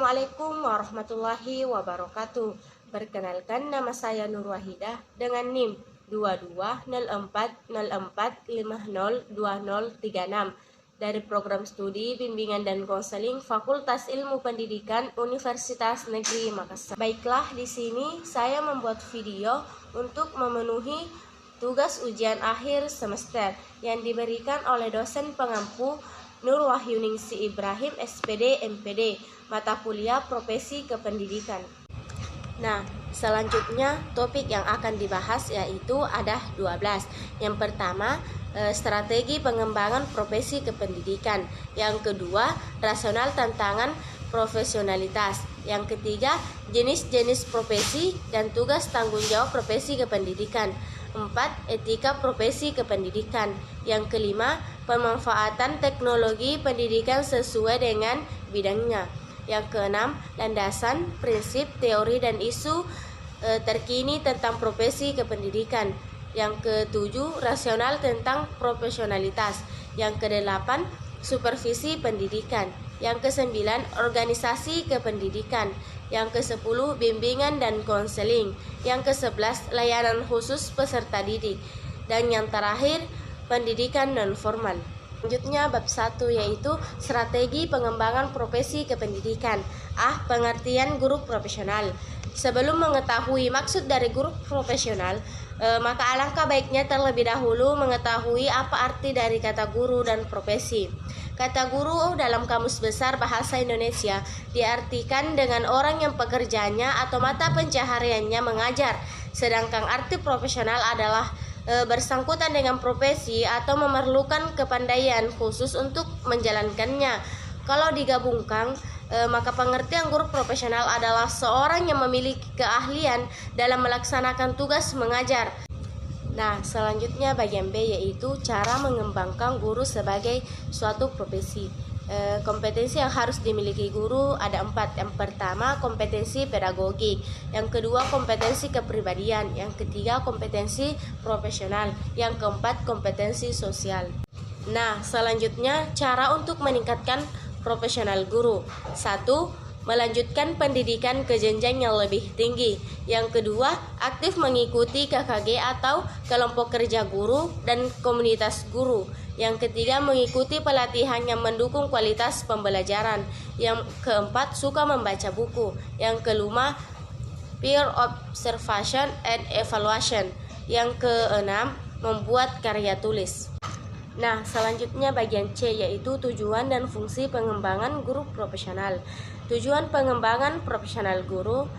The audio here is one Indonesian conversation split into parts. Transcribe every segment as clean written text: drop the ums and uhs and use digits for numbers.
Assalamualaikum warahmatullahi wabarakatuh. Perkenalkan, nama saya Nur Wahidah dengan NIM 220404502036 dari Program Studi Bimbingan dan Konseling Fakultas Ilmu Pendidikan Universitas Negeri Makassar. Baiklah, di sini saya membuat video untuk memenuhi tugas ujian akhir semester yang diberikan oleh dosen pengampu Nur Wahyuningsi Ibrahim, SPD, MPD, mata kuliah Profesi Kependidikan. Nah, selanjutnya topik yang akan dibahas yaitu ada 12. Yang pertama, strategi pengembangan profesi kependidikan. Yang kedua, rasional tantangan profesionalitas. Yang ketiga, jenis-jenis profesi dan tugas tanggung jawab profesi kependidikan. 4. Etika profesi kependidikan. Yang kelima, pemanfaatan teknologi pendidikan sesuai dengan bidangnya. Yang keenam, landasan, prinsip, teori, dan isu terkini tentang profesi kependidikan. Yang ketujuh, rasional tentang profesionalitas. Yang kedelapan, supervisi pendidikan. Yang kesembilan, organisasi kependidikan. Yang ke-10, bimbingan dan konseling. Yang ke-11, layanan khusus peserta didik. Dan yang terakhir, pendidikan non-formal. Selanjutnya bab 1 yaitu strategi pengembangan profesi kependidikan. Pengertian guru profesional. Sebelum mengetahui maksud dari guru profesional, maka alangkah baiknya terlebih dahulu mengetahui apa arti dari kata guru dan profesi. Kata guru dalam Kamus Besar Bahasa Indonesia diartikan dengan orang yang pekerjaannya atau mata pencahariannya mengajar, sedangkan arti profesional adalah bersangkutan dengan profesi atau memerlukan kepandaian khusus untuk menjalankannya. Kalau digabungkan, maka pengertian guru profesional adalah seorang yang memiliki keahlian dalam melaksanakan tugas mengajar. Nah, selanjutnya bagian B yaitu cara mengembangkan guru sebagai suatu profesi. Kompetensi yang harus dimiliki guru ada 4. Yang pertama, kompetensi pedagogik. Yang kedua, kompetensi kepribadian. Yang ketiga, kompetensi profesional. Yang keempat, kompetensi sosial. Nah, selanjutnya cara untuk meningkatkan profesional guru. 1. Melanjutkan pendidikan ke jenjang yang lebih tinggi. Yang kedua, aktif mengikuti KKG atau kelompok kerja guru dan komunitas guru. Yang ketiga, mengikuti pelatihan yang mendukung kualitas pembelajaran. Yang keempat, suka membaca buku. Yang kelima, peer observation and evaluation. Yang keenam, membuat karya tulis. Nah, selanjutnya bagian C yaitu tujuan dan fungsi pengembangan guru profesional. Tujuan pengembangan profesional guru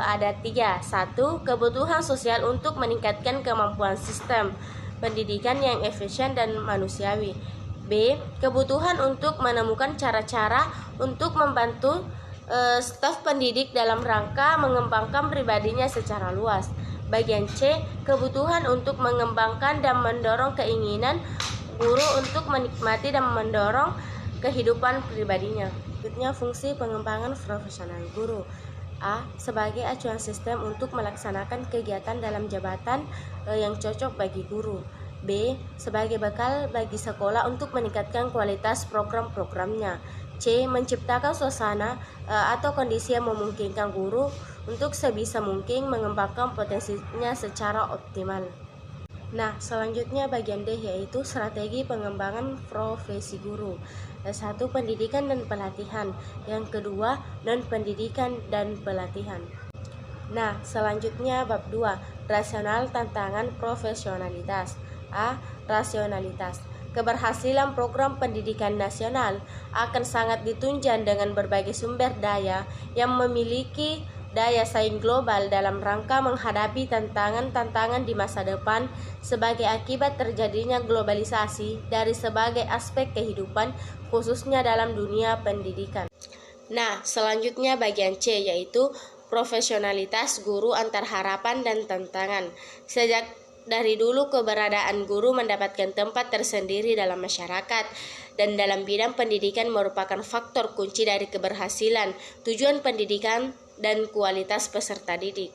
ada 3. 1. Kebutuhan sosial untuk meningkatkan kemampuan sistem pendidikan yang efisien dan manusiawi. B. Kebutuhan untuk menemukan cara-cara untuk membantu staf pendidik dalam rangka mengembangkan pribadinya secara luas. Bagian C. Kebutuhan untuk mengembangkan dan mendorong keinginan guru untuk menikmati dan mendorong kehidupan pribadinya. Berikutnya, fungsi pengembangan profesional guru. A. Sebagai acuan sistem untuk melaksanakan kegiatan dalam jabatan yang cocok bagi guru. B. Sebagai bekal bagi sekolah untuk meningkatkan kualitas program-programnya. C. Menciptakan suasana atau kondisi yang memungkinkan guru untuk sebisa mungkin mengembangkan potensinya secara optimal. Nah, selanjutnya bagian D yaitu strategi pengembangan profesi guru. 1. Pendidikan dan pelatihan. Yang kedua, non-pendidikan dan pelatihan. Nah, selanjutnya bab 2, rasional tantangan profesionalitas. A. Rasionalitas. Keberhasilan program pendidikan nasional akan sangat ditunjang dengan berbagai sumber daya yang memiliki daya saing global dalam rangka menghadapi tantangan-tantangan di masa depan sebagai akibat terjadinya globalisasi dari sebagai aspek kehidupan, khususnya dalam dunia pendidikan. Nah, selanjutnya bagian C yaitu profesionalitas guru antar harapan dan tantangan. Sejak dari dulu keberadaan guru mendapatkan tempat tersendiri dalam masyarakat dan dalam bidang pendidikan merupakan faktor kunci dari keberhasilan, tujuan pendidikan, dan kualitas peserta didik.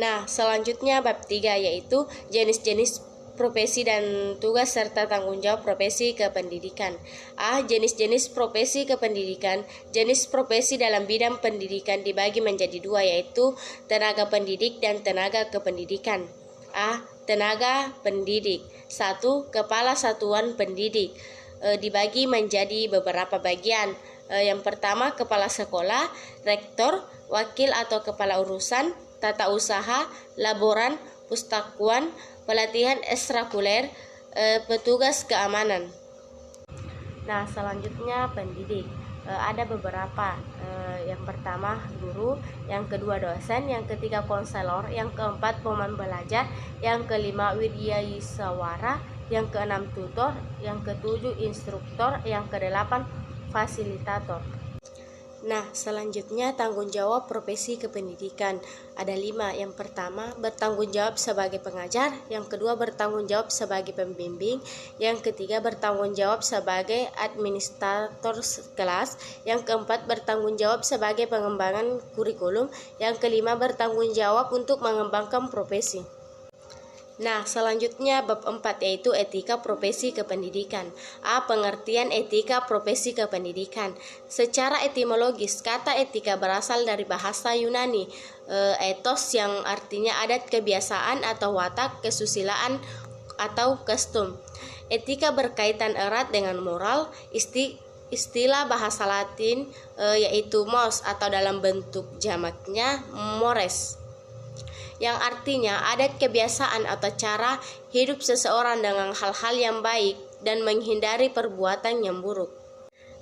Nah, selanjutnya bab 3 yaitu jenis-jenis profesi dan tugas serta tanggung jawab profesi kependidikan. A. Jenis-jenis profesi kependidikan. Jenis profesi dalam bidang pendidikan dibagi menjadi dua, yaitu tenaga pendidik dan tenaga kependidikan. A. Tenaga pendidik. 1. Kepala satuan pendidik. Dibagi menjadi beberapa bagian. Yang pertama, kepala sekolah, rektor, wakil atau kepala urusan, tata usaha, laboran, pustakuan, pelatihan ekstrakurikuler, petugas keamanan. Nah, selanjutnya pendidik. Ada beberapa. Yang pertama guru, yang kedua dosen, yang ketiga konselor, yang keempat pemandu belajar, yang kelima widyaswara, yang keenam tutor, yang ketujuh instruktur, yang kedelapan fasilitator. Nah, selanjutnya tanggung jawab profesi kependidikan. Ada 5. Yang pertama, bertanggung jawab sebagai pengajar. Yang kedua, bertanggung jawab sebagai pembimbing. Yang ketiga, bertanggung jawab sebagai administrator kelas. Yang keempat, bertanggung jawab sebagai pengembangan kurikulum. Yang kelima, bertanggung jawab untuk mengembangkan profesi. Nah, selanjutnya bab 4, yaitu etika profesi kependidikan. A. Pengertian etika profesi kependidikan. Secara etimologis, kata etika berasal dari bahasa Yunani, ethos yang artinya adat, kebiasaan atau watak, kesusilaan atau kostum. Etika berkaitan erat dengan moral. Istilah bahasa Latin yaitu mos atau dalam bentuk jamaknya mores, yang artinya adat, kebiasaan atau cara hidup seseorang dengan hal-hal yang baik dan menghindari perbuatan yang buruk.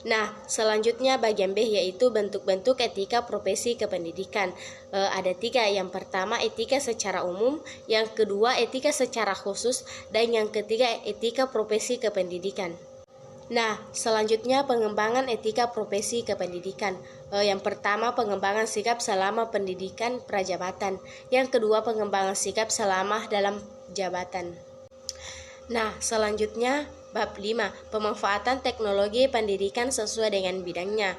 Nah, selanjutnya bagian B, yaitu bentuk-bentuk etika profesi kependidikan. Ada 3. Yang pertama, etika secara umum. Yang kedua, etika secara khusus. Dan yang ketiga, etika profesi kependidikan. Nah, selanjutnya pengembangan etika profesi kependidikan. Yang pertama, pengembangan sikap selama pendidikan prajabatan. Yang kedua, pengembangan sikap selama dalam jabatan. Nah, selanjutnya bab 5, pemanfaatan teknologi pendidikan sesuai dengan bidangnya.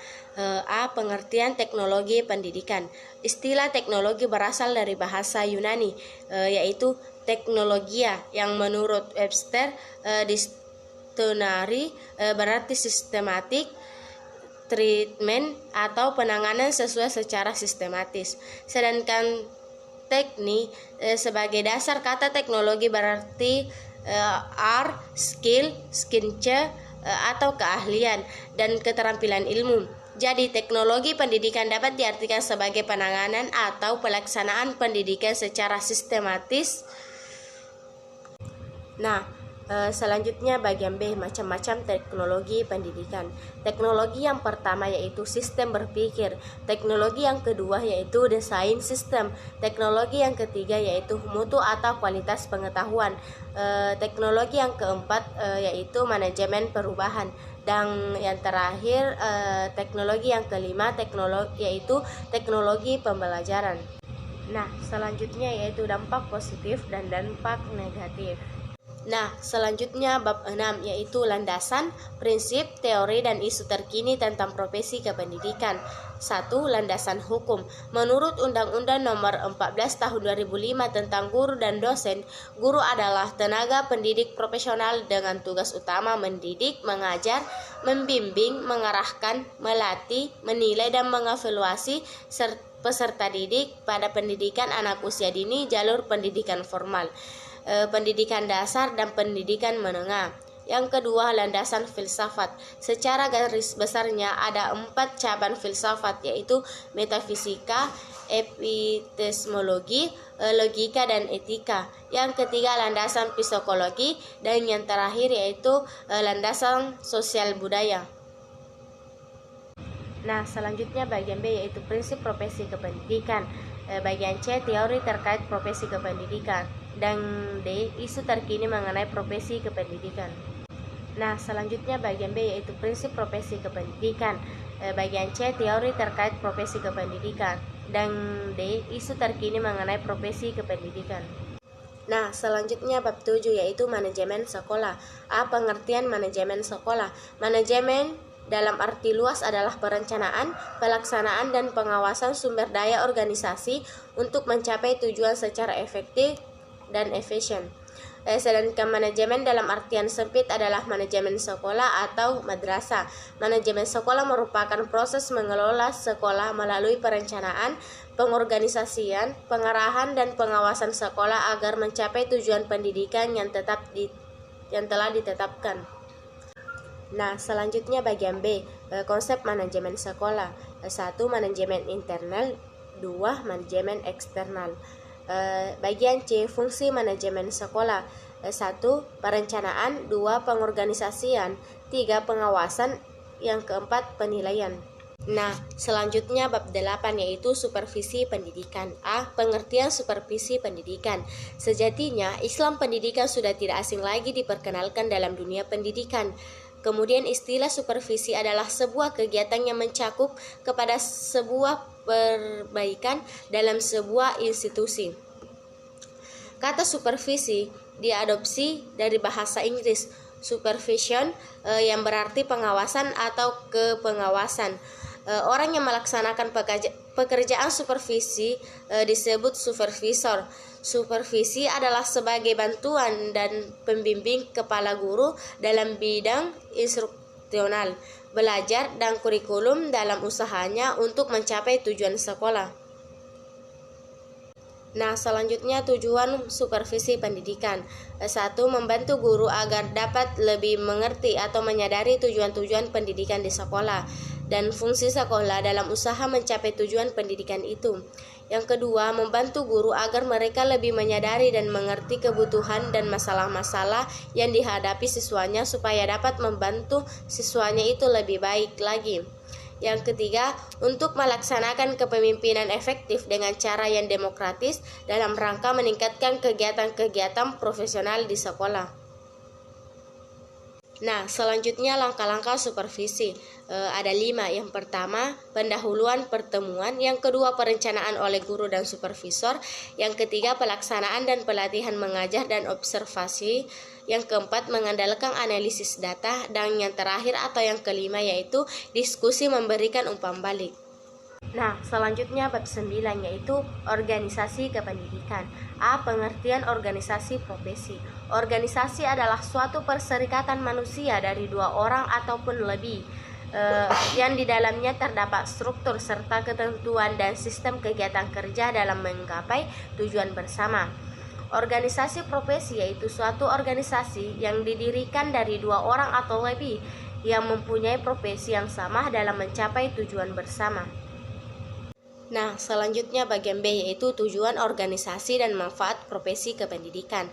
A. Pengertian teknologi pendidikan. Istilah teknologi berasal dari bahasa Yunani, yaitu teknologia, yang menurut Webster dictionary berarti sistematik, treatment atau penanganan sesuai secara sistematis. Sedangkan teknik sebagai dasar kata teknologi berarti art, skill, atau keahlian dan keterampilan ilmu. Jadi teknologi pendidikan dapat diartikan sebagai penanganan atau pelaksanaan pendidikan secara sistematis. Nah, selanjutnya bagian B, macam-macam teknologi pendidikan. Teknologi yang pertama yaitu sistem berpikir. Teknologi yang kedua yaitu desain sistem. Teknologi yang ketiga yaitu mutu atau kualitas pengetahuan. Teknologi yang keempat yaitu manajemen perubahan. Dan yang terakhir teknologi yang kelima yaitu teknologi pembelajaran. Nah, selanjutnya yaitu dampak positif dan dampak negatif. Nah, selanjutnya bab 6 yaitu landasan, prinsip, teori, dan isu terkini tentang profesi kependidikan. 1. Landasan hukum. Menurut Undang-Undang Nomor 14 Tahun 2005 tentang guru dan dosen, guru adalah tenaga pendidik profesional dengan tugas utama mendidik, mengajar, membimbing, mengarahkan, melatih, menilai, dan mengevaluasi peserta didik pada pendidikan anak usia dini, jalur pendidikan formal, pendidikan dasar, dan pendidikan menengah. Yang kedua, landasan filsafat. Secara garis besarnya ada 4 cabang filsafat, yaitu metafisika, epistemologi, logika, dan etika. Yang ketiga, landasan psikologi, dan yang terakhir yaitu landasan sosial budaya. Nah, selanjutnya bagian B yaitu prinsip profesi kependidikan. Bagian C, teori terkait profesi kependidikan. Dan D, isu terkini mengenai profesi kependidikan. Nah, selanjutnya bagian B yaitu prinsip profesi kependidikan. Bagian C, teori terkait profesi kependidikan. Dan D, isu terkini mengenai profesi kependidikan. Nah, selanjutnya bab 7 yaitu manajemen sekolah. A. Pengertian manajemen sekolah. Manajemen dalam arti luas adalah perencanaan, pelaksanaan, dan pengawasan sumber daya organisasi untuk mencapai tujuan secara efektif dan efisien. Sedangkan manajemen dalam artian sempit adalah manajemen sekolah atau madrasah. Manajemen sekolah merupakan proses mengelola sekolah melalui perencanaan, pengorganisasian, pengarahan, dan pengawasan sekolah agar mencapai tujuan pendidikan yang telah ditetapkan. Nah, selanjutnya bagian B, konsep manajemen sekolah. 1. Manajemen internal, 2. Manajemen eksternal. Bagian C, fungsi manajemen sekolah. 1. Perencanaan, 2. Pengorganisasian, 3. Pengawasan, yang keempat penilaian. Nah, selanjutnya bab 8 yaitu supervisi pendidikan. A. Pengertian supervisi pendidikan. Sejatinya, Islam pendidikan sudah tidak asing lagi diperkenalkan dalam dunia pendidikan. Kemudian istilah supervisi adalah sebuah kegiatan yang mencakup kepada sebuah perbaikan dalam sebuah institusi. Kata supervisi diadopsi dari bahasa Inggris supervision yang berarti pengawasan atau kepengawasan. Orang yang melaksanakan pekerjaan supervisi disebut supervisor. Supervisi adalah sebagai bantuan dan pembimbing kepala guru dalam bidang instruksional, belajar, dan kurikulum dalam usahanya untuk mencapai tujuan sekolah. Nah, selanjutnya tujuan supervisi pendidikan. 1. Membantu guru agar dapat lebih mengerti atau menyadari tujuan-tujuan pendidikan di sekolah dan fungsi sekolah dalam usaha mencapai tujuan pendidikan itu. Yang kedua, membantu guru agar mereka lebih menyadari dan mengerti kebutuhan dan masalah-masalah yang dihadapi siswanya supaya dapat membantu siswanya itu lebih baik lagi. Yang ketiga, untuk melaksanakan kepemimpinan efektif dengan cara yang demokratis dalam rangka meningkatkan kegiatan-kegiatan profesional di sekolah. Nah, selanjutnya langkah-langkah supervisi. Ada 5. Yang pertama, pendahuluan pertemuan. Yang kedua, perencanaan oleh guru dan supervisor. Yang ketiga, pelaksanaan dan pelatihan mengajar dan observasi. Yang keempat, mengandalkan analisis data. Dan yang terakhir atau yang kelima yaitu diskusi memberikan umpan balik. Nah, selanjutnya bab 9 yaitu organisasi kependidikan. A. Pengertian organisasi profesi. Organisasi adalah suatu perserikatan manusia dari 2 orang ataupun lebih yang di dalamnya terdapat struktur serta ketentuan dan sistem kegiatan kerja dalam menggapai tujuan bersama. Organisasi profesi yaitu suatu organisasi yang didirikan dari 2 orang atau lebih yang mempunyai profesi yang sama dalam mencapai tujuan bersama. Nah, selanjutnya bagian B yaitu tujuan organisasi dan manfaat profesi kependidikan.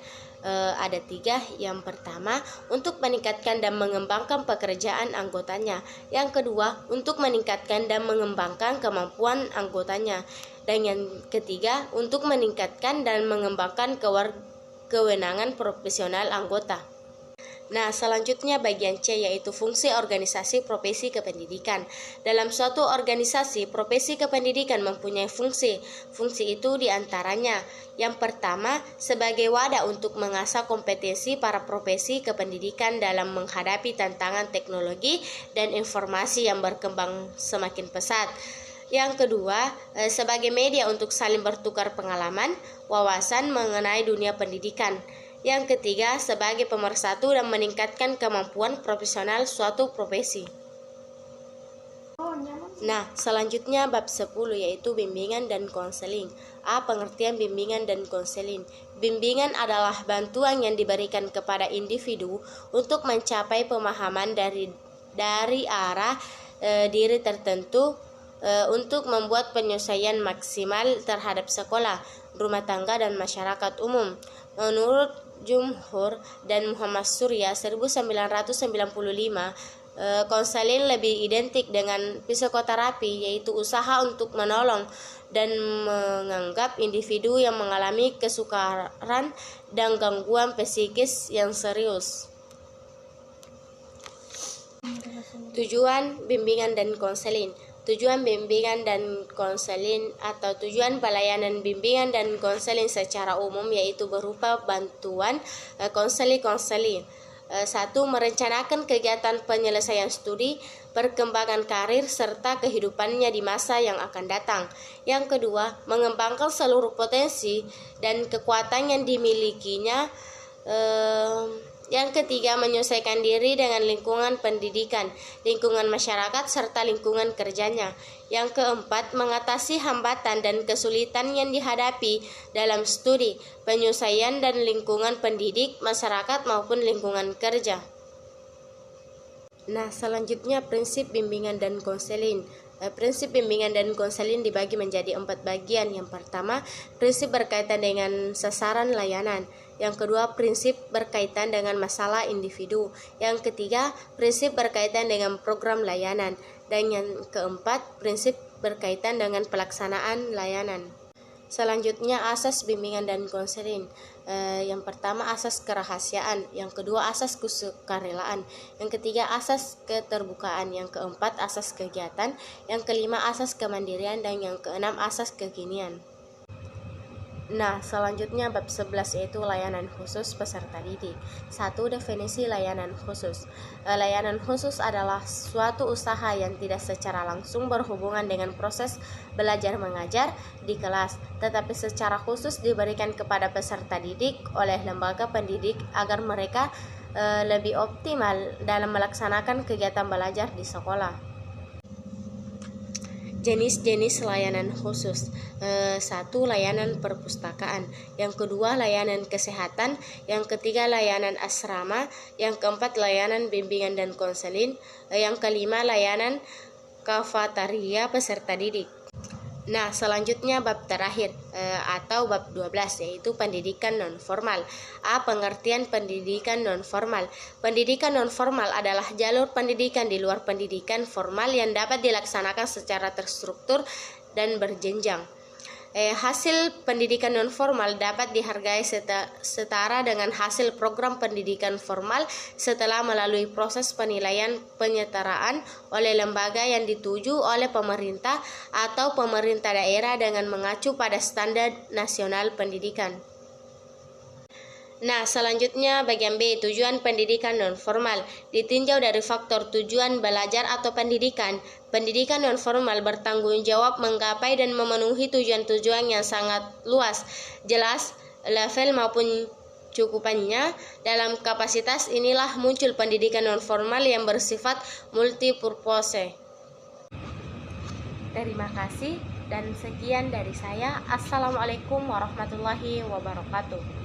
Ada 3. Yang pertama, untuk meningkatkan dan mengembangkan pekerjaan anggotanya. Yang kedua, untuk meningkatkan dan mengembangkan kemampuan anggotanya. Dan yang ketiga, untuk meningkatkan dan mengembangkan kewenangan profesional anggota. Nah, selanjutnya bagian C yaitu fungsi organisasi profesi kependidikan. Dalam suatu organisasi, profesi kependidikan mempunyai fungsi. Fungsi itu diantaranya, yang pertama, sebagai wadah untuk mengasah kompetensi para profesi kependidikan dalam menghadapi tantangan teknologi dan informasi yang berkembang semakin pesat. Yang kedua, sebagai media untuk saling bertukar pengalaman, wawasan mengenai dunia pendidikan. Yang ketiga, sebagai pemersatu dan meningkatkan kemampuan profesional suatu profesi. Nah, selanjutnya bab 10 yaitu bimbingan dan konseling. A. Pengertian bimbingan dan konseling. Bimbingan adalah bantuan yang diberikan kepada individu untuk mencapai pemahaman dari arah diri tertentu untuk membuat penyelesaian maksimal terhadap sekolah, rumah tangga, dan masyarakat umum. Menurut Jumhur dan Muhammad Surya 1995, konseling lebih identik dengan psikoterapi, yaitu usaha untuk menolong dan menganggap individu yang mengalami kesukaran dan gangguan psikis yang serius. Tujuan bimbingan dan konseling. Tujuan bimbingan dan konseling atau tujuan pelayanan bimbingan dan konseling secara umum yaitu berupa bantuan konseling. 1. Merencanakan kegiatan penyelesaian studi, perkembangan karir, serta kehidupannya di masa yang akan datang. Yang kedua, mengembangkan seluruh potensi dan kekuatan yang dimilikinya Yang ketiga, menyesuaikan diri dengan lingkungan pendidikan, lingkungan masyarakat, serta lingkungan kerjanya. Yang keempat, mengatasi hambatan dan kesulitan yang dihadapi dalam studi, penyesuaian dan lingkungan pendidik, masyarakat maupun lingkungan kerja. Nah, selanjutnya prinsip bimbingan dan konseling. Prinsip bimbingan dan konseling dibagi menjadi 4 bagian. Yang pertama, prinsip berkaitan dengan sasaran layanan. Yang kedua, prinsip berkaitan dengan masalah individu. Yang ketiga, prinsip berkaitan dengan program layanan. Dan yang keempat, prinsip berkaitan dengan pelaksanaan layanan. Selanjutnya, asas bimbingan dan konseling. Yang pertama, asas kerahasiaan. Yang kedua, asas kesukarelaan. Yang ketiga, asas keterbukaan. Yang keempat, asas kegiatan. Yang kelima, asas kemandirian. Dan yang keenam, asas kekinian. Nah, selanjutnya bab 11 yaitu layanan khusus peserta didik. 1. Definisi layanan khusus. Layanan khusus adalah suatu usaha yang tidak secara langsung berhubungan dengan proses belajar mengajar di kelas, tetapi secara khusus diberikan kepada peserta didik oleh lembaga pendidik agar mereka lebih optimal dalam melaksanakan kegiatan belajar di sekolah. Jenis-jenis layanan khusus. 1. Layanan perpustakaan. Yang kedua, layanan kesehatan. Yang ketiga, layanan asrama. Yang keempat, layanan bimbingan dan konseling. Yang kelima, layanan kafetaria peserta didik. Nah, selanjutnya bab terakhir atau bab 12 yaitu pendidikan non-formal. Pengertian pendidikan non-formal. Pendidikan non-formal adalah jalur pendidikan di luar pendidikan formal yang dapat dilaksanakan secara terstruktur dan berjenjang. Hasil pendidikan non-formal dapat dihargai setara dengan hasil program pendidikan formal setelah melalui proses penilaian penyetaraan oleh lembaga yang dituju oleh pemerintah atau pemerintah daerah dengan mengacu pada standar nasional pendidikan. Nah, selanjutnya bagian B, tujuan pendidikan non-formal. Ditinjau dari faktor tujuan belajar atau pendidikan. Pendidikan non-formal bertanggung jawab menggapai dan memenuhi tujuan-tujuan yang sangat luas, jelas, level maupun cukupannya. Dalam kapasitas inilah muncul pendidikan non-formal yang bersifat multipurpose. Terima kasih dan sekian dari saya. Assalamualaikum warahmatullahi wabarakatuh.